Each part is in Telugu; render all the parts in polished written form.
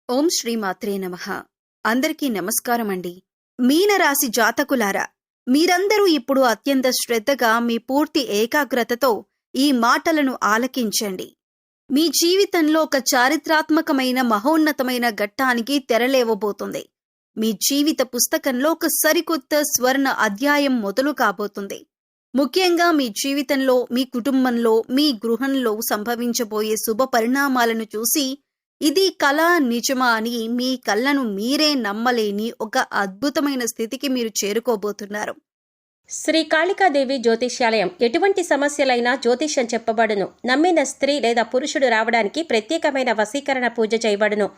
ఓం శ్రీ మాత్రే నమః. అందరికీ నమస్కారమండి. మీనరాశి జాతకులారా, మీరందరూ ఇప్పుడు అత్యంత శ్రద్ధగా మీ పూర్తి ఏకాగ్రతతో ఈ మాటలను ఆలకించండి. మీ జీవితంలో ఒక చారిత్రాత్మకమైన మహోన్నతమైన ఘట్టానికి తెరలేవబోతుంది. మీ జీవిత పుస్తకంలో ఒక సరికొత్త స్వర్ణ అధ్యాయం మొదలు కాబోతుంది. ముఖ్యంగా మీ జీవితంలో, మీ కుటుంబంలో, మీ గృహంలో సంభవించబోయే శుభ పరిణామాలను చూసి ఇది కళ నిజమా అని మీ కళ్ళను మీరే నమ్మలేని ఒక అద్భుతమైన స్థితికి మీరు చేరుకోబోతున్నారు. శ్రీ కాళికాదేవి జ్యోతిష్యాలయం ఎటువంటి సమస్యలైనా జ్యోతిష్యం చెప్పబడును. నమ్మిన స్త్రీ లేదా పురుషుడు రావడానికి ప్రత్యేకమైన వశీకరణ పూజ చేయబడును.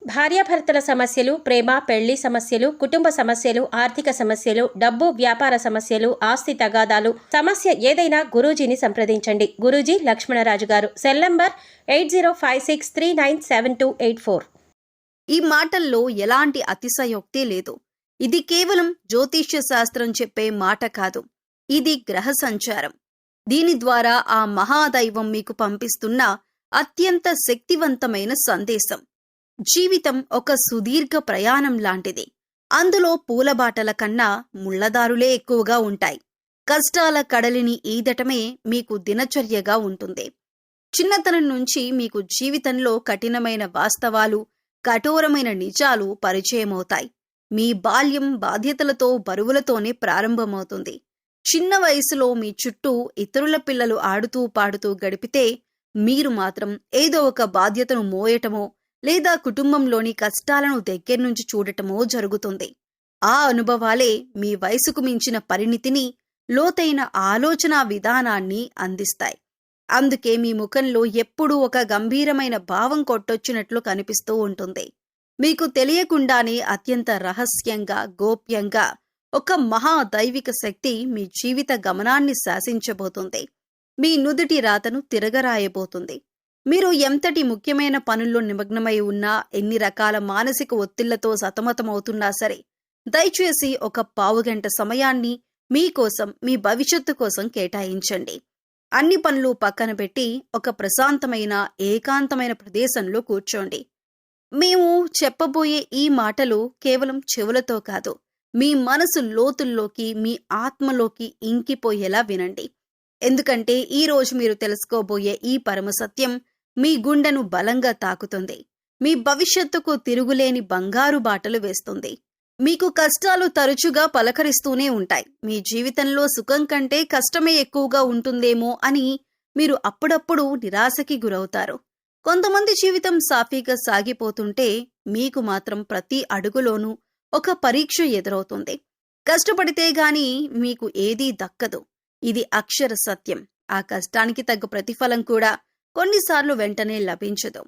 భార్యాభర్తల సమస్యలు, ప్రేమ పెళ్లి సమస్యలు, కుటుంబ సమస్యలు, ఆర్థిక సమస్యలు, డబ్బు వ్యాపార సమస్యలు, ఆస్తి తగాదాలు, సమస్య ఏదైనా గురూజీని సంప్రదించండి. గురూజీ లక్ష్మణరాజు గారు. Cell number 8056397284. ఈ మాటల్లో ఎలాంటి అతిశయోక్తి లేదు. ఇది కేవలం జ్యోతిష్య శాస్త్రం చెప్పే మాట కాదు. ఇది గ్రహ సంచారం. దీని ద్వారా ఆ మహాదైవం మీకు పంపిస్తున్న అత్యంత శక్తివంతమైన సందేశం. జీవితం ఒక సుదీర్ఘ ప్రయాణం లాంటిది. అందులో పూలబాటల కన్నా ముళ్లదారులే ఎక్కువగా ఉంటాయి. కష్టాల కడలిని ఈదటమే మీకు దినచర్యగా ఉంటుంది. చిన్నతనం నుంచి మీకు జీవితంలో కఠినమైన వాస్తవాలు, కఠోరమైన నిజాలు పరిచయమవుతాయి. మీ బాల్యం బాధ్యతలతో, బరువులతోనే ప్రారంభమవుతుంది. చిన్న వయసులో మీ చుట్టూ ఇతరుల పిల్లలు ఆడుతూ పాడుతూ గడిపితే మీరు మాత్రం ఏదో ఒక బాధ్యతను మోయటమో లేదా కుటుంబంలోని కష్టాలను దగ్గర్నుంచి చూడటమో జరుగుతుంది. ఆ అనుభవాలే మీ వయసుకు మించిన పరిణితిని, లోతైన ఆలోచనా విధానాన్ని అందిస్తాయి. అందుకే మీ ముఖంలో ఎప్పుడూ ఒక గంభీరమైన భావం కొట్టొచ్చినట్లు కనిపిస్తూ ఉంటుంది. మీకు తెలియకుండానే అత్యంత రహస్యంగా, గోప్యంగా ఒక మహాదైవిక శక్తి మీ జీవిత గమనాన్ని శాసించబోతుంది. మీ నుదుటి రాతను తిరగరాయబోతుంది. మీరు ఎంతటి ముఖ్యమైన పనుల్లో నిమగ్నమై ఉన్నా, ఎన్ని రకాల మానసిక ఒత్తిళ్లతో సతమతమవుతున్నా సరే, దయచేసి ఒక పావుగంట సమయాన్ని మీకోసం, మీ భవిష్యత్తు కోసం కేటాయించండి. అన్ని పనులు పక్కన పెట్టి ఒక ప్రశాంతమైన, ఏకాంతమైన ప్రదేశంలో కూర్చోండి. మేము చెప్పబోయే ఈ మాటలు కేవలం చెవులతో కాదు, మీ మనసు లోతుల్లోకి, మీ ఆత్మలోకి ఇంకిపోయేలా వినండి. ఎందుకంటే ఈ రోజు మీరు తెలుసుకోబోయే ఈ పరమసత్యం మీ గుండెను బలంగా తాకుతుంది. మీ భవిష్యత్తుకు తిరుగులేని బంగారు బాటలు వేస్తుంది. మీకు కష్టాలు తరచుగా పలకరిస్తూనే ఉంటాయి. మీ జీవితంలో సుఖం కంటే కష్టమే ఎక్కువగా ఉంటుందేమో అని మీరు అప్పుడప్పుడు నిరాశకి గురవుతారు. కొంతమంది జీవితం సాఫీగా సాగిపోతుంటే మీకు మాత్రం ప్రతి అడుగులోనూ ఒక పరీక్ష ఎదురవుతుంది. కష్టపడితే గాని మీకు ఏదీ దక్కదు. ఇది అక్షర సత్యం. ఆ కష్టానికి తగ్గ ప్రతిఫలం కూడా కొన్నిసార్లు వెంటనే లభించదు.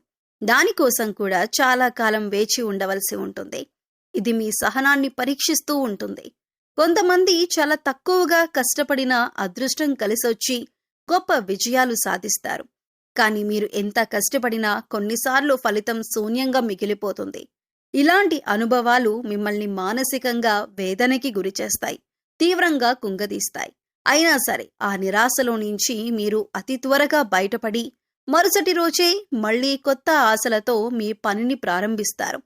దానికోసం కూడా చాలా కాలం వేచి ఉండవలసి ఉంటుంది. ఇది మీ సహనాన్ని పరీక్షిస్తూ ఉంటుంది. కొంతమంది చాలా తక్కువగా కష్టపడినా అదృష్టం కలిసొచ్చి గొప్ప విజయాలు సాధిస్తారు. కానీ మీరు ఎంత కష్టపడినా కొన్నిసార్లు ఫలితం శూన్యంగా మిగిలిపోతుంది. ఇలాంటి అనుభవాలు మిమ్మల్ని మానసికంగా వేదనకి గురిచేస్తాయి, తీవ్రంగా కుంగదీస్తాయి. అయినా సరే ఆ నిరాశలో నుంచి మీరు అతి త్వరగా బయటపడి మరుసటి రోజే మళ్లీ కొత్త ఆశలతో మీ పనిని ప్రారంభిస్తారు.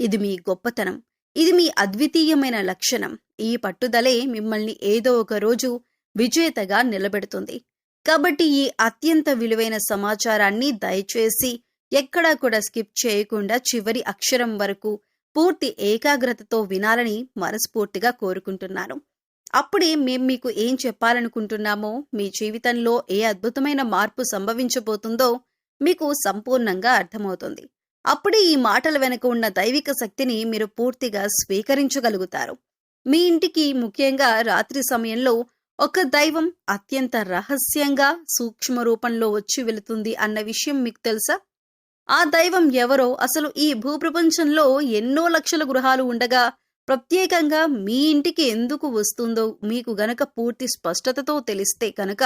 ఇది మీ గొప్పతనం. ఇది మీ అద్వితీయమైన లక్షణం. ఈ పట్టుదలే మిమ్మల్ని ఏదో ఒక రోజు విజేతగా నిలబెడుతుంది. కాబట్టి ఈ అత్యంత విలువైన సమాచారాన్ని దయచేసి ఎక్కడా కూడా స్కిప్ చేయకుండా చివరి అక్షరం వరకు పూర్తి ఏకాగ్రతతో వినాలని మనస్ఫూర్తిగా కోరుకుంటున్నాను. అప్పుడే మేం మీకు ఏం చెప్పాలనుకుంటున్నామో, మీ జీవితంలో ఏ అద్భుతమైన మార్పు సంభవించబోతుందో మీకు సంపూర్ణంగా అర్థమవుతుంది. అప్పుడే ఈ మాటల వెనుక ఉన్న దైవిక శక్తిని మీరు పూర్తిగా స్వీకరించగలుగుతారు. మీ ఇంటికి ముఖ్యంగా రాత్రి సమయంలో ఒక దైవం అత్యంత రహస్యంగా, సూక్ష్మ రూపంలో వచ్చి వెళుతుంది అన్న విషయం మీకు తెలుసా? ఆ దైవం ఎవరో, అసలు ఈ భూప్రపంచంలో ఎన్నో లక్షల గృహాలు ఉండగా ప్రత్యేకంగా మీ ఇంటికి ఎందుకు వస్తుందో మీకు గనక పూర్తి స్పష్టతతో తెలిస్తే కనుక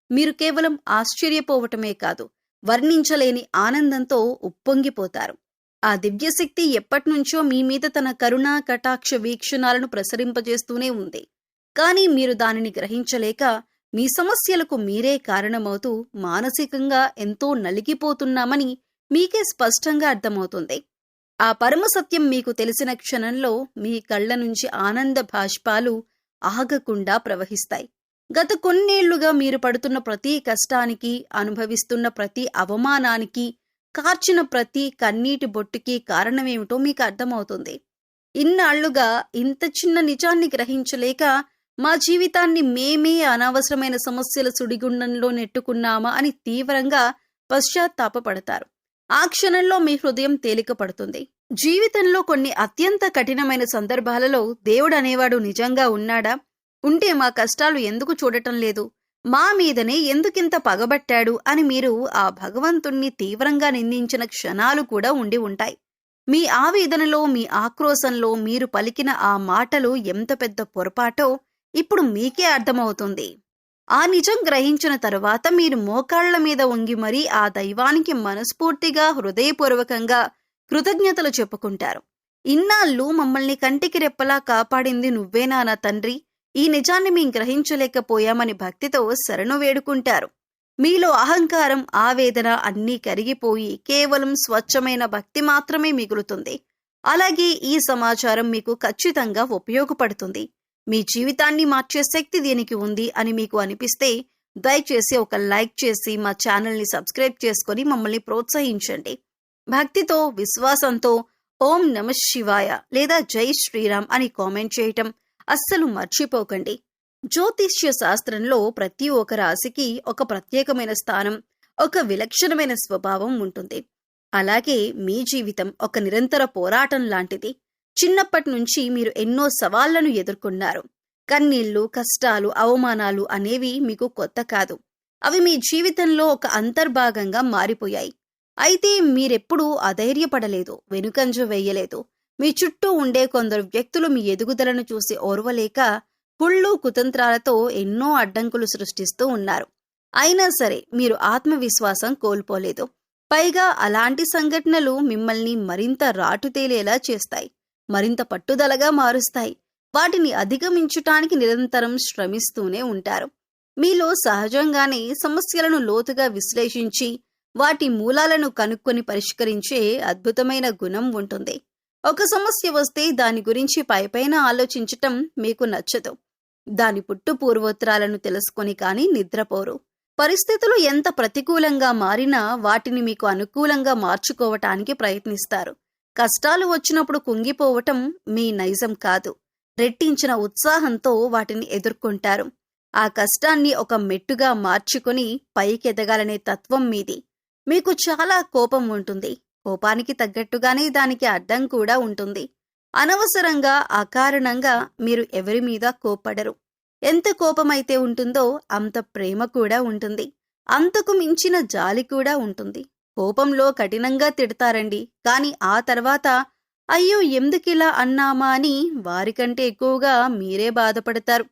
మీరు కేవలం ఆశ్చర్యపోవటమే కాదు, వర్ణించలేని ఆనందంతో ఉప్పొంగిపోతారు. ఆ దివ్యశక్తి ఎప్పటినుంచో మీ మీద తన కరుణా కటాక్ష వీక్షణాలను ప్రసరింపజేస్తూనే ఉంది. కానీ మీరు దానిని గ్రహించలేక మీ సమస్యలకు మీరే కారణమవుతూ మానసికంగా ఎంతో నలిగిపోతున్నామని మీకే స్పష్టంగా అర్థమవుతుంది. ఆ పరమ సత్యం మీకు తెలిసిన క్షణంలో మీ కళ్ళ నుంచి ఆనంద బాష్పాలు ఆగకుండా ప్రవహిస్తాయి. గత కొన్నేళ్లుగా మీరు పడుతున్న ప్రతి కష్టానికి, అనుభవిస్తున్న ప్రతి అవమానానికి, కార్చిన ప్రతి కన్నీటి బొట్టుకి కారణమేమిటో మీకు అర్థమవుతుంది. ఇన్నాళ్లుగా ఇంత చిన్న నిజాన్ని గ్రహించలేక మా జీవితాన్ని మేమే అనవసరమైన సమస్యల సుడిగుండంలో నెట్టుకున్నామా అని తీవ్రంగా పశ్చాత్తాపపడతారు. ఆ క్షణంలో మీ హృదయం తేలిక పడుతుంది. జీవితంలో కొన్ని అత్యంత కఠినమైన సందర్భాలలో దేవుడు అనేవాడు నిజంగా ఉన్నాడా? ఉంటే మా కష్టాలు ఎందుకు చూడటం లేదు? మా మీదనే ఎందుకింత పగబట్టాడు అని మీరు ఆ భగవంతుణ్ణి తీవ్రంగా నిందించిన క్షణాలు కూడా ఉండి ఉంటాయి. మీ ఆవేదనలో, మీ ఆక్రోశంలో మీరు పలికిన ఆ మాటలు ఎంత పెద్ద పొరపాటో ఇప్పుడు మీకే అర్థమవుతుంది. ఆ నిజం గ్రహించిన తరువాత మీరు మోకాళ్ల మీద వంగి మరీ ఆ దైవానికి మనస్ఫూర్తిగా, హృదయపూర్వకంగా కృతజ్ఞతలు చెప్పుకుంటారు. ఇన్నాళ్ళు మమ్మల్ని కంటికి రెప్పలా కాపాడింది నువ్వేనా నా తండ్రి? ఈ నిజాన్ని మేం గ్రహించలేకపోయామని భక్తితో శరణు వేడుకుంటారు. మీలో అహంకారం, ఆవేదన అన్నీ కరిగిపోయి కేవలం స్వచ్ఛమైన భక్తి మాత్రమే మిగులుతుంది. అలాగే ఈ సమాచారం మీకు ఖచ్చితంగా ఉపయోగపడుతుంది. మీ జీవితాన్ని మార్చే శక్తి దీనికి ఉంది అని మీకు అనిపిస్తే దయచేసి ఒక లైక్ చేసి మా ఛానల్ని సబ్స్క్రైబ్ చేసుకొని మమ్మల్ని ప్రోత్సహించండి. భక్తితో, విశ్వాసంతో ఓం నమః శివాయ లేదా జై శ్రీరామ్ అని కామెంట్ చేయటం అస్సలు మర్చిపోకండి. జ్యోతిష్య శాస్త్రంలో ప్రతి ఒక్క రాశికి ఒక ప్రత్యేకమైన స్థానం, ఒక విలక్షణమైన స్వభావం ఉంటుంది. అలాగే మీ జీవితం ఒక నిరంతర పోరాటం లాంటిది. చిన్నప్పటి నుంచి మీరు ఎన్నో సవాళ్లను ఎదుర్కొన్నారు. కన్నీళ్లు, కష్టాలు, అవమానాలు అనేవి మీకు కొత్త కాదు. అవి మీ జీవితంలో ఒక అంతర్భాగంగా మారిపోయాయి. అయితే మీరెప్పుడూ అధైర్యపడలేదు, వెనుకంజ వేయలేదు. మీ చుట్టూ ఉండే కొందరు వ్యక్తులు మీ ఎదుగుదలను చూసి ఓర్వలేక కుళ్ళు, కుతంత్రాలతో ఎన్నో అడ్డంకులు సృష్టిస్తూ ఉన్నారు. అయినా సరే మీరు ఆత్మవిశ్వాసం కోల్పోలేదు. పైగా అలాంటి సంఘటనలు మిమ్మల్ని మరింత రాటుతేలేలా చేస్తాయి, మరింత పట్టుదలగా మారుస్తాయి. వాటిని అధిగమించటానికి నిరంతరం శ్రమిస్తూనే ఉంటారు. మీలో సహజంగానే సమస్యలను లోతుగా విశ్లేషించి వాటి మూలాలను కనుక్కొని పరిష్కరించే అద్భుతమైన గుణం ఉంటుంది. ఒక సమస్య వస్తే దాని గురించి పైపైన ఆలోచించటం మీకు నచ్చదు. దాని పుట్టు పూర్వోత్తరాలను తెలుసుకొని కానీ నిద్రపోరు. పరిస్థితులు ఎంత ప్రతికూలంగా మారినా వాటిని మీకు అనుకూలంగా మార్చుకోవటానికి ప్రయత్నిస్తారు. కష్టాలు వచ్చినప్పుడు కుంగిపోవటం మీ నైజం కాదు. రెట్టించిన ఉత్సాహంతో వాటిని ఎదుర్కొంటారు. ఆ కష్టాన్ని ఒక మెట్టుగా మార్చుకొని పైకెదగాలనే తత్వం మీది. మీకు చాలా కోపం ఉంటుంది. కోపానికి తగ్గట్టుగానే దానికి అడ్డం కూడా ఉంటుంది. అనవసరంగా, అకారణంగా మీరు ఎవరి మీద కోప్పడరు. ఎంత కోపమైతే ఉంటుందో అంత ప్రేమ కూడా ఉంటుంది. అంతకు మించిన జాలి కూడా ఉంటుంది. కోపంలో కఠినంగా తిడతారండి, కాని ఆ తర్వాత అయ్యో ఎందుకిలా అన్నామా అని వారికంటే ఎక్కువగా మీరే బాధపడతారు.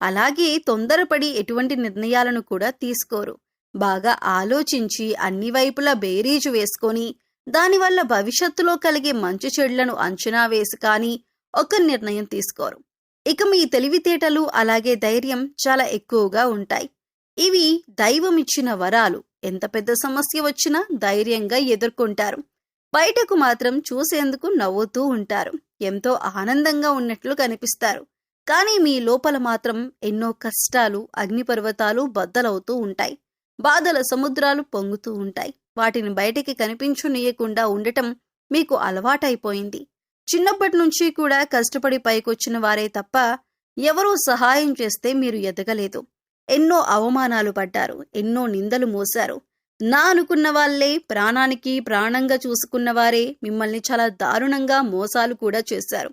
అలాగే తొందరపడి ఎటువంటి నిర్ణయాలను కూడా తీసుకోరు. బాగా ఆలోచించి అన్ని వైపులా బేరీజు వేసుకొని దానివల్ల భవిష్యత్తులో కలిగే మంచి చెడులను అంచనా వేసి కానీ ఒక నిర్ణయం తీసుకోరు. ఇక మీ తెలివితేటలు అలాగే ధైర్యం చాలా ఎక్కువగా ఉంటాయి. ఇవి దైవమిచ్చిన వరాలు. ఎంత పెద్ద సమస్య వచ్చినా ధైర్యంగా ఎదుర్కొంటారు. బయటకు మాత్రం చూసేందుకు నవ్వుతూ ఉంటారు. ఎంతో ఆనందంగా ఉన్నట్లు కనిపిస్తారు. కానీ మీ లోపల మాత్రం ఎన్నో కష్టాలు, అగ్నిపర్వతాలు బద్దలవుతూ ఉంటాయి. బాధల సముద్రాలు పొంగుతూ ఉంటాయి. వాటిని బయటికి కనిపించనీయకుండా ఉండటం మీకు అలవాటైపోయింది. చిన్నప్పటి నుంచి కూడా కష్టపడి పైకొచ్చిన వారే తప్ప ఎవరూ సహాయం చేస్తే మీరు ఎదగలేదు. ఎన్నో అవమానాలు పడ్డారు, ఎన్నో నిందలు మోశారు. నా అనుకున్న వాళ్లే, ప్రాణానికి ప్రాణంగా చూసుకున్నవారే మిమ్మల్ని చాలా దారుణంగా మోసాలు కూడా చేశారు.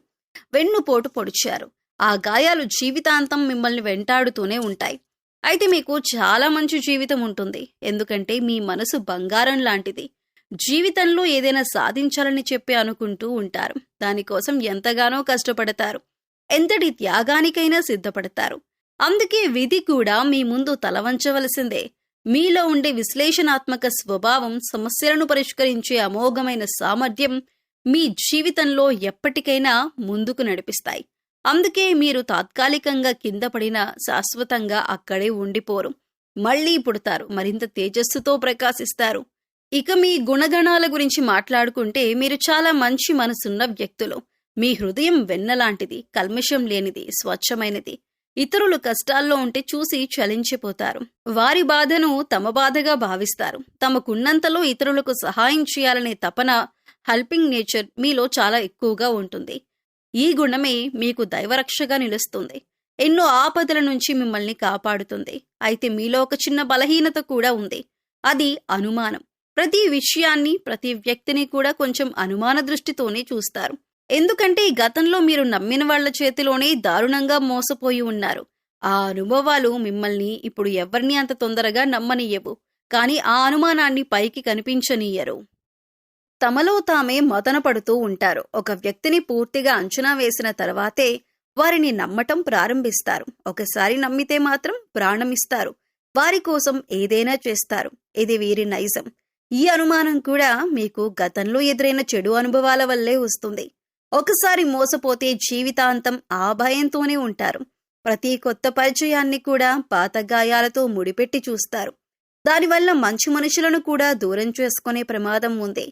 వెన్నుపోటు పొడిచారు. ఆ గాయాలు జీవితాంతం మిమ్మల్ని వెంటాడుతూనే ఉంటాయి. అయితే మీకు చాలా మంచి జీవితం ఉంటుంది. ఎందుకంటే మీ మనసు బంగారం లాంటిది. జీవితంలో ఏదైనా సాధించాలని చెప్పి అనుకుంటూ ఉంటారు. దానికోసం ఎంతగానో కష్టపడతారు. ఎంతటి త్యాగానికైనా సిద్ధపడతారు. అందుకే విధి కూడా మీ ముందు తలవంచవలసిందే. మీలో ఉండే విశ్లేషణాత్మక స్వభావం, సమస్యలను పరిష్కరించే అమోఘమైన సామర్థ్యం మీ జీవితంలో ఎప్పటికైనా ముందుకు నడిపిస్తాయి. అందుకే మీరు తాత్కాలికంగా కింద పడినా శాశ్వతంగా అక్కడే ఉండిపోరు. మళ్లీ పుడతారు, మరింత తేజస్సుతో ప్రకాశిస్తారు. ఇక మీ గుణగణాల గురించి మాట్లాడుకుంటే మీరు చాలా మంచి మనసున్న వ్యక్తులు. మీ హృదయం వెన్నలాంటిది, కల్మషం లేనిది, స్వచ్ఛమైనది. ఇతరులు కష్టాల్లో ఉంటే చూసి చలించిపోతారు. వారి బాధను తమ బాధగా భావిస్తారు. తమకున్నంతలో ఇతరులకు సహాయం చేయాలనే తపన, హెల్పింగ్ నేచర్ మీలో చాలా ఎక్కువగా ఉంటుంది. ఈ గుణమే మీకు దైవరక్షగా నిలుస్తుంది. ఎన్నో ఆపదల నుంచి మిమ్మల్ని కాపాడుతుంది. అయితే మీలో ఒక చిన్న బలహీనత కూడా ఉంది. అది అనుమానం. ప్రతి విషయాన్ని, ప్రతి వ్యక్తిని కూడా కొంచెం అనుమాన దృష్టితోనే చూస్తారు. ఎందుకంటే గతంలో మీరు నమ్మిన వాళ్ల చేతిలోనే దారుణంగా మోసపోయి ఉన్నారు. ఆ అనుభవాలు మిమ్మల్ని ఇప్పుడు ఎవరిని అంత తొందరగా నమ్మనియ్యవు. కానీ ఆ అనుమానాన్ని పైకి కనిపించనీయరు. తమలో తామే మదనపడుతూ ఉంటారు. ఒక వ్యక్తిని పూర్తిగా అంచనా వేసిన తర్వాతే వారిని నమ్మటం ప్రారంభిస్తారు. ఒకసారి నమ్మితే మాత్రం ప్రాణమిస్తారు. వారి కోసం ఏదైనా చేస్తారు. ఇది వీరి నైజం. ఈ అనుమానం కూడా మీకు గతంలో ఎదురైన చెడు అనుభవాల వల్లే వస్తుంది. ఒకసారి మోసపోతే జీవితాంతం ఆ భయంతోనే ఉంటారు. ప్రతి కొత్త పరిచయాన్ని కూడా పాత గాయాలతో ముడిపెట్టి చూస్తారు. దానివల్ల మంచి మనుషులను కూడా దూరం చేసుకునే ప్రమాదం ఉంది.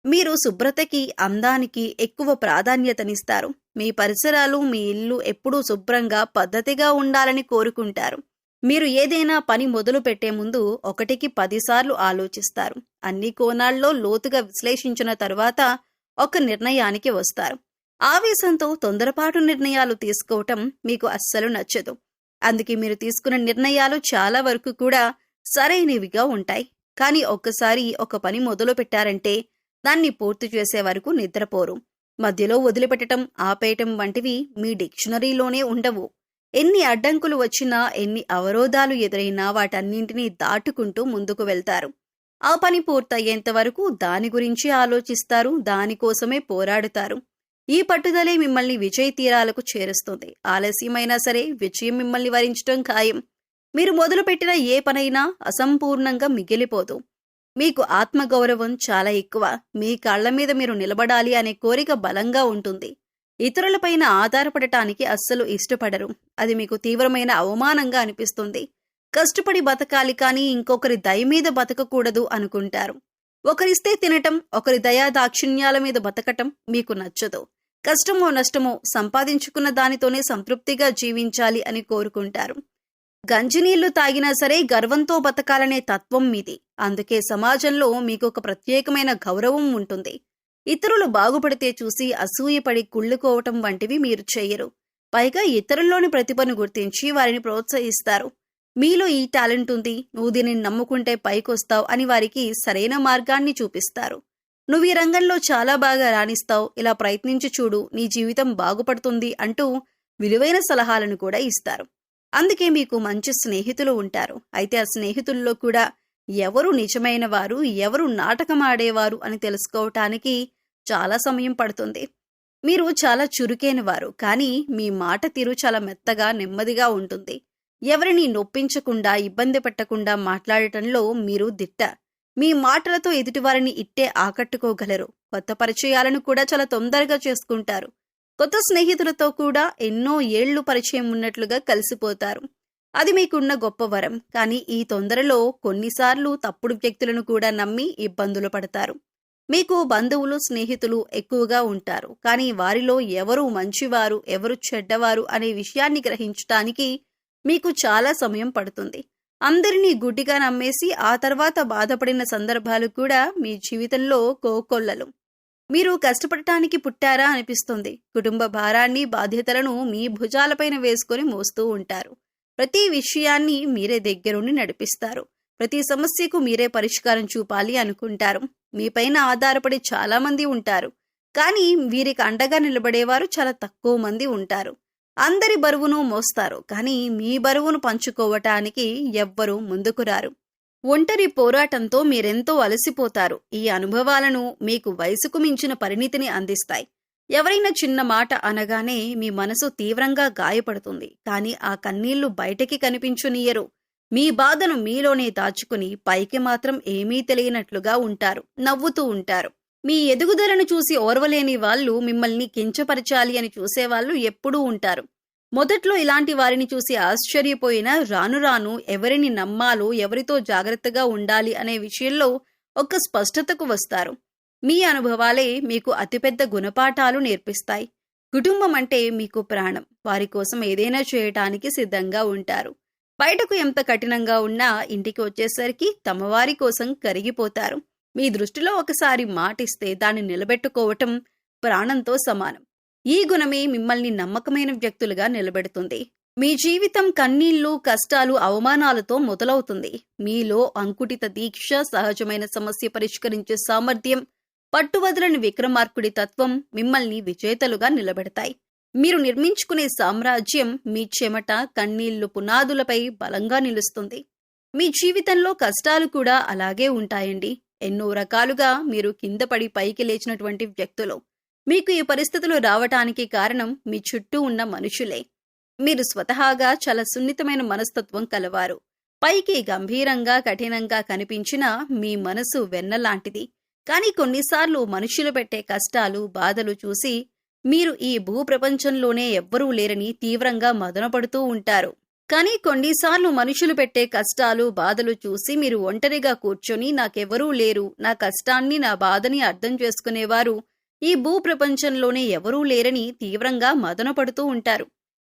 మీరు శుభ్రతకి, అందానికి ఎక్కువ ప్రాధాన్యతనిస్తారు. మీ పరిసరాలు, మీ ఇల్లు ఎప్పుడూ శుభ్రంగా, పద్ధతిగా ఉండాలని కోరుకుంటారు. మీరు ఏదైనా పని మొదలు పెట్టే ముందు 1కి 10 సార్లు ఆలోచిస్తారు. అన్ని కోణాల్లో లోతుగా విశ్లేషించిన తరువాత ఒక నిర్ణయానికి వస్తారు. ఆవేశంతో తొందరపాటు నిర్ణయాలు తీసుకోవటం మీకు అస్సలు నచ్చదు. అందుకే మీరు తీసుకున్న నిర్ణయాలు చాలా వరకు కూడా సరైనవిగా ఉంటాయి. కానీ ఒక్కసారి ఒక పని మొదలు పెట్టారంటే దాన్ని పూర్తి చేసే వరకు నిద్రపోరు. మధ్యలో వదిలిపెట్టడం, ఆపేయటం వంటివి మీ డిక్షనరీలోనే ఉండవు. ఎన్ని అడ్డంకులు వచ్చినా, ఎన్ని అవరోధాలు ఎదురైనా వాటన్నింటినీ దాటుకుంటూ ముందుకు వెళ్తారు. ఆ పని పూర్తయ్యేంత వరకు దాని గురించి ఆలోచిస్తారు. దానికోసమే పోరాడుతారు. ఈ పట్టుదలే మిమ్మల్ని విజయ తీరాలకు చేరుస్తుంది. ఆలస్యమైనా సరే విజయం మిమ్మల్ని వరించడం ఖాయం. మీరు మొదలుపెట్టిన ఏ పనైనా అసంపూర్ణంగా మిగిలిపోదు. మీకు ఆత్మగౌరవం చాలా ఎక్కువ. మీ కాళ్ల మీద మీరు నిలబడాలి అనే కోరిక బలంగా ఉంటుంది. ఇతరులపైన ఆధారపడటానికి అస్సలు ఇష్టపడరు. అది మీకు తీవ్రమైన అవమానంగా అనిపిస్తుంది. కష్టపడి బతకాలి కానీ ఇంకొకరి దయ మీద బతకకూడదు అనుకుంటారు. ఒకరిస్తే తినటం, ఒకరి దయా దాక్షిణ్యాల మీద బతకటం మీకు నచ్చదు. కష్టమో నష్టమో సంపాదించుకున్న దానితోనే సంతృప్తిగా జీవించాలి అని కోరుకుంటారు. గంజినీళ్లు తాగినా సరే గర్వంతో బతకాలనే తత్వం మీది. అందుకే సమాజంలో మీకు ఒక ప్రత్యేకమైన గౌరవం ఉంటుంది. ఇతరులు బాగుపడితే చూసి అసూయపడి కుళ్ళుకోవటం వంటివి మీరు చెయ్యరు. పైగా ఇతరుల్లోని ప్రతిభను గుర్తించి వారిని ప్రోత్సహిస్తారు. మీలో ఈ టాలెంట్ ఉంది, నువ్వు దీనిని నమ్ముకుంటే పైకొస్తావు అని వారికి సరైన మార్గాన్ని చూపిస్తారు. నువ్వు ఈ రంగంలో చాలా బాగా రాణిస్తావు, ఇలా ప్రయత్నించి చూడు, నీ జీవితం బాగుపడుతుంది అంటూ విలువైన సలహాలను కూడా ఇస్తారు. అందుకే మీకు మంచి స్నేహితులు ఉంటారు. అయితే ఆ స్నేహితుల్లో కూడా ఎవరు నిజమైన వారు, ఎవరు నాటకమాడేవారు అని తెలుసుకోవటానికి చాలా సమయం పడుతుంది. మీరు చాలా చురుకైన వారు, కానీ మీ మాట తీరు చాలా మెత్తగా, నెమ్మదిగా ఉంటుంది. ఎవరిని నొప్పించకుండా, ఇబ్బంది పెట్టకుండా మాట్లాడటంలో మీరు దిట్ట. మీ మాటలతో ఎదుటివారిని ఇట్టే ఆకట్టుకోగలరు. కొత్త పరిచయాలను కూడా చాలా తొందరగా చేసుకుంటారు. కొత్త స్నేహితులతో కూడా ఎన్నో ఏళ్లు పరిచయం ఉన్నట్లుగా కలిసిపోతారు. అది మీకున్న గొప్ప వరం. కానీ ఈ తొందరలో కొన్నిసార్లు తప్పుడు వ్యక్తులను కూడా నమ్మి ఇబ్బందులు పడతారు. మీకు బంధువులు, స్నేహితులు ఎక్కువగా ఉంటారు. కానీ వారిలో ఎవరు మంచివారు, ఎవరు చెడ్డవారు అనే విషయాన్ని గ్రహించటానికి మీకు చాలా సమయం పడుతుంది. అందరినీ గుడ్డిగా నమ్మేసి ఆ తర్వాత బాధపడిన సందర్భాలు కూడా మీ జీవితంలో కోకొల్లలు. మీరు కష్టపడటానికి పుట్టారా అనిపిస్తుంది. కుటుంబ భారాన్ని, బాధ్యతలను మీ భుజాలపైన వేసుకొని మోస్తూ ఉంటారు. ప్రతి విషయాన్ని మీరే దగ్గరుండి నడిపిస్తారు. ప్రతి సమస్యకు మీరే పరిష్కారం చూపాలి అనుకుంటారు. మీపైన ఆధారపడి చాలా మంది ఉంటారు. కానీ వీరికి అండగా నిలబడేవారు చాలా తక్కువ మంది ఉంటారు. అందరి బరువును మోస్తారు. కానీ మీ బరువును పంచుకోవటానికి ఎవ్వరూ ముందుకు రారు. ఒంటరి పోరాటంతో మీరెంతో అలసిపోతారు. ఈ అనుభవాలను మీకు వయసుకు మించిన పరిణితిని అందిస్తాయి. ఎవరైనా చిన్న మాట అనగానే మీ మనసు తీవ్రంగా గాయపడుతుంది. కానీ ఆ కన్నీళ్లు బయటకి కనిపించనీయరు. మీ బాధను మీలోనే దాచుకుని పైకి మాత్రం ఏమీ తెలియనట్లుగా ఉంటారు. నవ్వుతూ ఉంటారు. మీ ఎదుగుదలను చూసి ఓర్వలేని వాళ్ళు, మిమ్మల్ని కించపరచాలి అని చూసేవాళ్ళు ఎప్పుడూ ఉంటారు. మొదట్లో ఇలాంటి వారిని చూసి ఆశ్చర్యపోయినా రాను రాను ఎవరిని నమ్మాలో, ఎవరితో జాగ్రత్తగా ఉండాలి అనే విషయంలో ఒక స్పష్టతకు వస్తారు. మీ అనుభవాలే మీకు అతిపెద్ద గుణపాఠాలు నేర్పిస్తాయి. కుటుంబం అంటే మీకు ప్రాణం. వారి కోసం ఏదైనా చేయటానికి సిద్ధంగా ఉంటారు. బయటకు ఎంత కఠినంగా ఉన్నా ఇంటికి వచ్చేసరికి తమవారి కోసం కరిగిపోతారు. మీ దృష్టిలో ఒకసారి మాటిస్తే దాన్ని నిలబెట్టుకోవటం ప్రాణంతో సమానం. ఈ గుణమే మిమ్మల్ని నమ్మకమైన వ్యక్తులుగా నిలబెడుతుంది. మీ జీవితం కన్నీళ్లు, కష్టాలు, అవమానాలతో మొదలవుతుంది. మీలో అంకుటిత దీక్ష, సహజమైన సమస్య పరిష్కరించే సామర్థ్యం, పట్టువదలని విక్రమార్కుడి తత్వం మిమ్మల్ని విజేతలుగా నిలబెడతాయి. మీరు నిర్మించుకునే సామ్రాజ్యం మీ చెమట, కన్నీళ్లు పునాదులపై బలంగా నిలుస్తుంది. మీ జీవితంలో కష్టాలు కూడా అలాగే ఉంటాయండి. ఎన్నో రకాలుగా మీరు కింద పడి పైకి లేచినటువంటి వ్యక్తులు. మీకు ఈ పరిస్థితులు రావటానికి కారణం మీ చుట్టూ ఉన్న మనుషులే. మీరు స్వతహాగా చాలా సున్నితమైన మనస్తత్వం కలవారు. పైకి గంభీరంగా, కఠినంగా కనిపించినా మీ మనసు వెన్నలాంటిది. కానీ కొన్నిసార్లు మనుషులు పెట్టే కష్టాలు, బాధలు చూసి మీరు ఈ భూప్రపంచంలోనే ఎవ్వరూ లేరని తీవ్రంగా మదనపడుతూ ఉంటారు. కానీ కొన్నిసార్లు మనుషులు పెట్టే కష్టాలు, బాధలు చూసి మీరు ఒంటరిగా కూర్చొని నాకెవరూ లేరు, నా కష్టాన్ని, నా బాధని అర్థం చేసుకునేవారు ఈ భూప్రపంచంలోనే ఎవరూ లేరని తీవ్రంగా మదనపడుతూ ఉంటారు.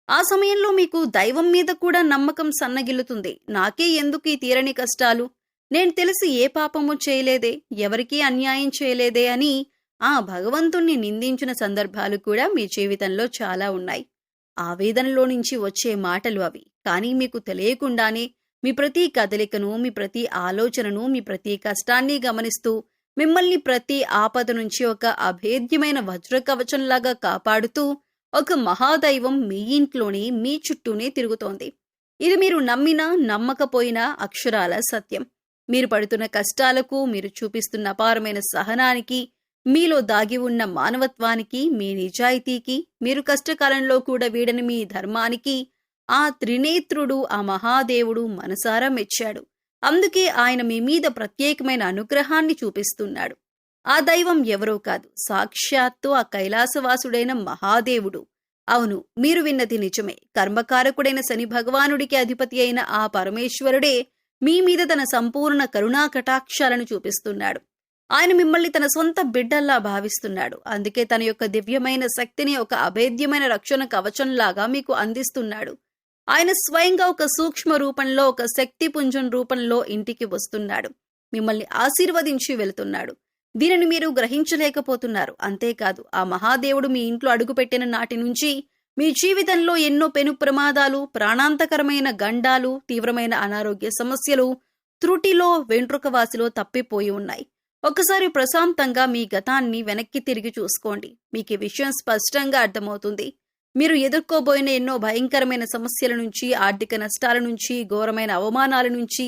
ఆ సమయంలో మీకు దైవం మీద కూడా నమ్మకం సన్నగిల్లుతుంది. నాకే ఎందుకు ఈ తీరని కష్టాలు? నేను తెలిసి ఏ పాపము చేయలేదే, ఎవరికీ అన్యాయం చేయలేదే అని ఆ భగవంతుణ్ణి నిందించిన సందర్భాలు కూడా మీ జీవితంలో చాలా ఉన్నాయి. ఆవేదనలో నుంచి వచ్చే మాటలు అవి. కానీ మీకు తెలియకుండానే మీ ప్రతి కదలికను, మీ ప్రతి ఆలోచనను, మీ ప్రతి కష్టాన్ని గమనిస్తూ మిమ్మల్ని ప్రతి ఆపద నుంచి ఒక అభేద్యమైన వజ్రకవచంలాగా కాపాడుతూ ఒక మహాదైవం మీ ఇంట్లోనే, మీ చుట్టూనే తిరుగుతోంది. ఇది మీరు నమ్మినా నమ్మకపోయినా అక్షరాల సత్యం. మీరు పడుతున్న కష్టాలకు, మీరు చూపిస్తున్న అపారమైన సహనానికి, మీలో దాగి ఉన్న మానవత్వానికి, మీ నిజాయితీకి, మీరు కష్టకాలంలో కూడా వీడని మీ ధర్మానికి ఆ త్రినేత్రుడు, ఆ మహాదేవుడు మనసారా మెచ్చాడు. అందుకే ఆయన మీ మీద ప్రత్యేకమైన అనుగ్రహాన్ని చూపిస్తున్నాడు. ఆ దైవం ఎవరో కాదు, సాక్షాత్తు ఆ కైలాసవాసుడైన మహాదేవుడు. అవును, మీరు విన్నది నిజమే. కర్మకారకుడైన శని భగవానుడికి అధిపతి అయిన ఆ పరమేశ్వరుడే మీ మీద తన సంపూర్ణ కరుణా కటాక్షాలను చూపిస్తున్నాడు. ఆయన మిమ్మల్ని తన సొంత బిడ్డల్లా భావిస్తున్నాడు. అందుకే తన యొక్క దివ్యమైన శక్తిని ఒక అభేద్యమైన రక్షణ కవచంలాగా మీకు అందిస్తున్నాడు. ఆయన స్వయంగా ఒక సూక్ష్మ రూపంలో, ఒక శక్తి పుంజం రూపంలో ఇంటికి వస్తున్నాడు. మిమ్మల్ని ఆశీర్వదించి వెళుతున్నాడు. దీనిని మీరు గ్రహించలేకపోతున్నారు. అంతేకాదు, ఆ మహాదేవుడు మీ ఇంట్లో అడుగుపెట్టిన నాటి నుంచి మీ జీవితంలో ఎన్నో పెను ప్రమాదాలు, ప్రాణాంతకరమైన గండాలు, తీవ్రమైన అనారోగ్య సమస్యలు త్రుటిలో, వెంట్రుకవాసిలో తప్పిపోయి ఉన్నాయి. ఒకసారి ప్రశాంతంగా మీ గతాన్ని వెనక్కి తిరిగి చూసుకోండి. మీకు ఈ విషయం స్పష్టంగా అర్థమవుతుంది. మీరు ఎదుర్కోబోయిన ఎన్నో భయంకరమైన సమస్యల నుంచి, ఆర్థిక నష్టాల నుంచి, ఘోరమైన అవమానాల నుంచి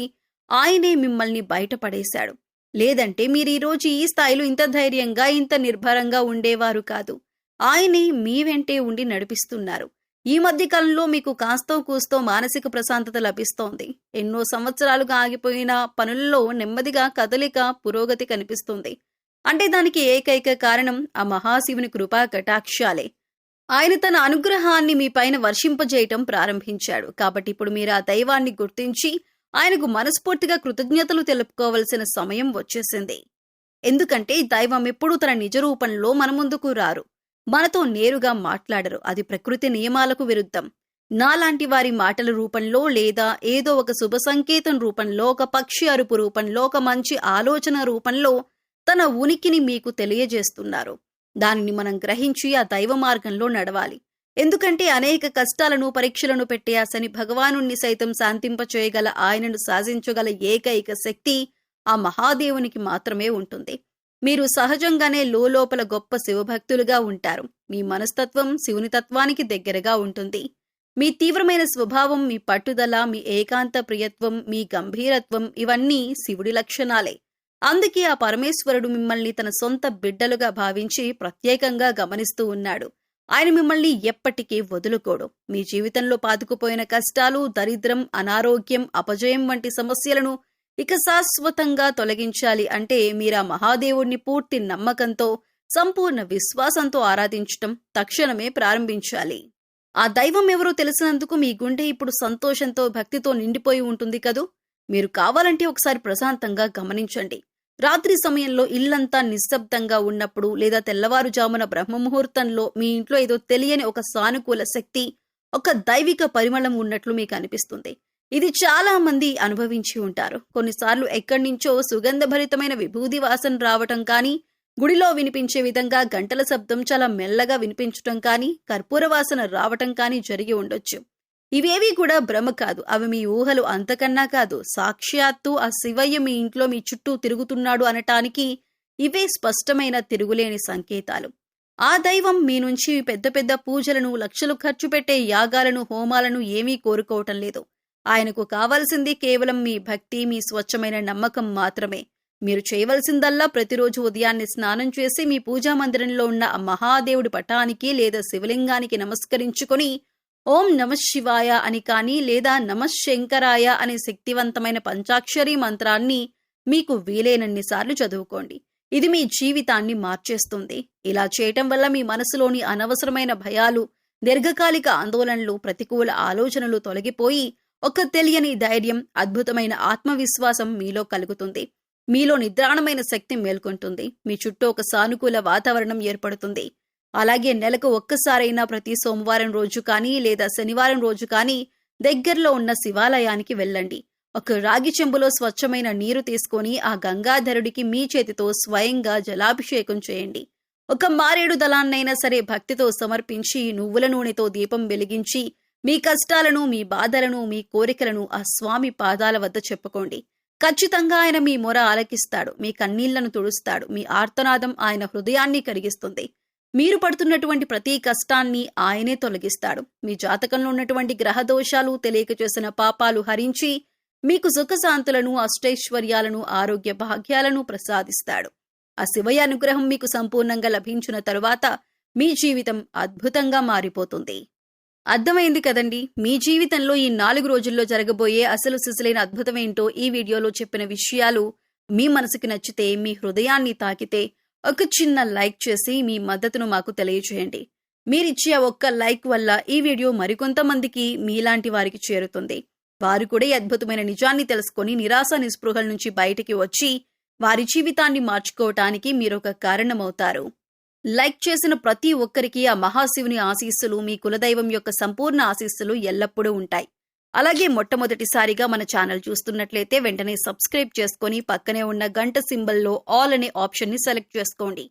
ఆయనే మిమ్మల్ని బయటపడేశాడు. లేదంటే మీరు ఈరోజు ఈ స్థాయిలో ఇంత ధైర్యంగా, ఇంత నిర్భరంగా ఉండేవారు కాదు. ఆయనే మీ వెంటే ఉండి నడిపిస్తున్నారు. ఈ మధ్య కాలంలో మీకు కాస్తో కూస్తో మానసిక ప్రశాంతత లభిస్తోంది. ఎన్నో సంవత్సరాలుగా ఆగిపోయిన పనుల్లో నెమ్మదిగా కదలిక, పురోగతి కనిపిస్తుంది. అంటే దానికి ఏకైక కారణం ఆ మహాశివుని కృపా కటాక్షాలే. ఆయన తన అనుగ్రహాన్ని మీ పైన వర్షింపజేయటం ప్రారంభించాడు. కాబట్టి ఇప్పుడు మీరు ఆ దైవాన్ని గుర్తించి ఆయనకు మనస్ఫూర్తిగా కృతజ్ఞతలు తెలుపుకోవలసిన సమయం వచ్చేసింది. ఎందుకంటే దైవం ఎప్పుడూ తన నిజ రూపంలో మన ముందుకు రారు, మనతో నేరుగా మాట్లాడరు. అది ప్రకృతి నియమాలకు విరుద్ధం. నాలాంటి వారి మాటల రూపంలో, లేదా ఏదో ఒక శుభ సంకేతం రూపంలో, ఒక పక్షి అరుపు రూపంలో, ఒక మంచి ఆలోచన రూపంలో తన ఉనికిని మీకు తెలియజేస్తున్నారు. దానిని మనం గ్రహించి ఆ దైవ మార్గంలో నడవాలి. ఎందుకంటే అనేక కష్టాలను, పరీక్షలను పెట్టే ఆ శని భగవానుణ్ణి సైతం శాంతింపచేయగల, ఆయనను శాసించగల ఏకైక శక్తి ఆ మహాదేవునికి మాత్రమే ఉంటుంది. మీరు సహజంగానే లోపల గొప్ప శివభక్తులుగా ఉంటారు. మీ మనస్తత్వం శివుని తత్వానికి దగ్గరగా ఉంటుంది. మీ తీవ్రమైన స్వభావం, మీ పట్టుదల, మీ ఏకాంత ప్రియత్వం, మీ గంభీరత్వం ఇవన్నీ శివుడి లక్షణాలే. అందుకే ఆ పరమేశ్వరుడు మిమ్మల్ని తన సొంత బిడ్డలుగా భావించి ప్రత్యేకంగా గమనిస్తూ ఉన్నాడు. ఆయన మిమ్మల్ని ఎప్పటికీ వదులుకోడు. మీ జీవితంలో పాతుకుపోయిన కష్టాలు, దరిద్రం, అనారోగ్యం, అపజయం వంటి సమస్యలను ఇక శాశ్వతంగా తొలగించాలి అంటే మీరా మహాదేవుణ్ణి పూర్తి నమ్మకంతో, సంపూర్ణ విశ్వాసంతో ఆరాధించటం తక్షణమే ప్రారంభించాలి. ఆ దైవం ఎవరో తెలిసినందుకు మీ గుండె ఇప్పుడు సంతోషంతో, భక్తితో నిండిపోయి ఉంటుంది కదూ. మీరు కావాలంటే ఒకసారి ప్రశాంతంగా గమనించండి. రాత్రి సమయంలో ఇల్లంతా నిశ్శబ్దంగా ఉన్నప్పుడు లేదా తెల్లవారుజామున బ్రహ్మముహూర్తంలో మీ ఇంట్లో ఏదో తెలియని ఒక సానుకూల శక్తి, ఒక దైవిక పరిమళం ఉన్నట్లు మీకు అనిపిస్తుంది. ఇది చాలా మంది అనుభవించి ఉంటారు. కొన్నిసార్లు ఎక్కడి నుంచో సుగంధభరితమైన విభూది వాసన రావటం కానీ, గుడిలో వినిపించే విధంగా గంటల శబ్దం చాలా మెల్లగా వినిపించటం కానీ, కర్పూర వాసన రావటం కానీ జరిగి ఉండొచ్చు. ఇవేవి కూడా భ్రమ కాదు. అవి మీ ఊహలు అంతకన్నా కాదు. సాక్షాత్తు ఆ శివయ్య మీ ఇంట్లో మీ చుట్టూ తిరుగుతున్నాడు అనటానికి ఇవే స్పష్టమైన తిరుగులేని సంకేతాలు. ఆ దైవం మీ నుంచి పెద్ద పెద్ద పూజలను, లక్షలు ఖర్చు పెట్టే యాగాలను, హోమాలను ఏమీ కోరుకోవటం లేదు. ఆయనకు కావలసింది కేవలం మీ భక్తి, మీ స్వచ్ఛమైన నమ్మకం మాత్రమే. మీరు చేయవలసిందల్లా ప్రతిరోజు ఉదయాన్నే స్నానం చేసి మీ పూజా మందిరంలో ఉన్న ఆ మహాదేవుడి పటానికి లేదా శివలింగానికి నమస్కరించుకొని ఓం నమఃశివాయ అని కానీ లేదా నమఃశంకరాయ అనే శక్తివంతమైన పంచాక్షరీ మంత్రాన్ని మీకు వీలైనన్ని సార్లు చదువుకోండి. ఇది మీ జీవితాన్ని మార్చేస్తుంది. ఇలా చేయటం వల్ల మీ మనసులోని అనవసరమైన భయాలు, దీర్ఘకాలిక ఆందోళనలు, ప్రతికూల ఆలోచనలు తొలగిపోయి ఒక తెలియని ధైర్యం, అద్భుతమైన ఆత్మవిశ్వాసం మీలో కలుగుతుంది. మీలో నిద్రాణమైన శక్తి మేల్కొంటుంది. మీ చుట్టూ ఒక సానుకూల వాతావరణం ఏర్పడుతుంది. అలాగే నెలకు ఒక్కసారైనా ప్రతి సోమవారం రోజు కానీ లేదా శనివారం రోజు కానీ దగ్గరలో ఉన్న శివాలయానికి వెళ్ళండి. ఒక రాగి చెంబులో స్వచ్ఛమైన నీరు తీసుకొని ఆ గంగాధరుడికి మీ చేతితో స్వయంగా జలాభిషేకం చేయండి. ఒక మారేడు దళాన్నైనా సరే భక్తితో సమర్పించి నువ్వుల నూనెతో దీపం వెలిగించి మీ కష్టాలను, మీ బాధలను, మీ కోరికలను ఆ స్వామి పాదాల వద్ద చెప్పుకోండి. ఖచ్చితంగా ఆయన మీ మొర ఆలకిస్తాడు. మీ కన్నీళ్లను తుడుస్తాడు. మీ ఆర్తనాదం ఆయన హృదయాన్ని కరిగిస్తుంది. మీరు పడుతున్నటువంటి ప్రతి కష్టాన్ని ఆయనే తొలగిస్తాడు. మీ జాతకంలో ఉన్నటువంటి గ్రహదోషాలు, తెలియక చేసిన పాపాలు హరించి మీకు సుఖశాంతులను, అష్టైశ్వర్యాలను, ఆరోగ్య భాగ్యాలను ప్రసాదిస్తాడు. ఆ శివయ్య అనుగ్రహం మీకు సంపూర్ణంగా లభించిన తరువాత మీ జీవితం అద్భుతంగా మారిపోతుంది. అర్థమైంది కదండి? మీ జీవితంలో ఈ 4 రోజుల్లో జరగబోయే అసలు సిసలైన అద్భుతమేంటో ఈ వీడియోలో చెప్పిన విషయాలు మీ మనసుకి నచ్చితే, మీ హృదయాన్ని తాకితే ఒక చిన్న లైక్ చేసి మీ మద్దతును మాకు తెలియజేయండి. మీరిచ్చే ఒక్క లైక్ వల్ల ఈ వీడియో మరికొంతమందికి మీలాంటి వారికి చేరుతుంది. వారు కూడా ఈ అద్భుతమైన నిజాన్ని తెలుసుకొని నిరాశ నిస్పృహల నుంచి బయటికి వచ్చి వారి జీవితాన్ని మార్చుకోవటానికి మీరొక కారణమవుతారు. లైక్ చేసిన ప్రతి ఒక్కరికి ఆ మహాశివుని ఆశీస్సులు, మీ కులదైవం యొక్క సంపూర్ణ ఆశీస్సులు ఎల్లప్పుడూ ఉంటాయి. అలాగే మొట్టమొదటిసారిగా మన ఛానల్ చూస్తున్నట్లయితే వెంటనే సబ్స్క్రైబ్ చేసుకొని పక్కనే ఉన్న గంట సింబల్లో ఆల్ అనే ఆప్షన్ని సెలెక్ట్ చేసుకోండి.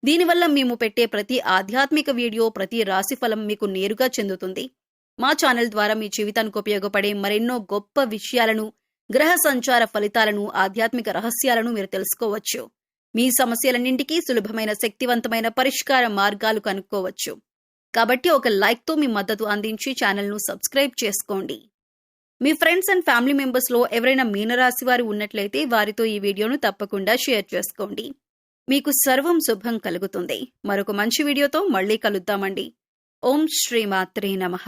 దీనివల్ల మేము పెట్టే ప్రతి ఆధ్యాత్మిక వీడియో, ప్రతి రాశిఫలం మీకు నేరుగా చెందుతుంది. మా ఛానల్ ద్వారా మీ జీవితానికి ఉపయోగపడే మరెన్నో గొప్ప విషయాలను, గ్రహ సంచార ఫలితాలను, ఆధ్యాత్మిక రహస్యాలను మీరు తెలుసుకోవచ్చు. మీ సమస్యలన్నింటికీ సులభమైన, శక్తివంతమైన పరిష్కార మార్గాలు కనుక్కోవచ్చు. కాబట్టి ఒక లైక్తో మీ మద్దతు అందించి ఛానల్ను సబ్స్క్రైబ్ చేసుకోండి. మీ ఫ్రెండ్స్ అండ్ ఫ్యామిలీ మెంబర్స్లో ఎవరైనా మీనరాశి వారు ఉన్నట్లయితే వారితో ఈ వీడియోను తప్పకుండా షేర్ చేసుకోండి. మీకు సర్వం శుభం కలుగుతుంది. మరొక మంచి వీడియోతో మళ్ళీ కలుద్దామండి. ఓం శ్రీమాత్రే నమః.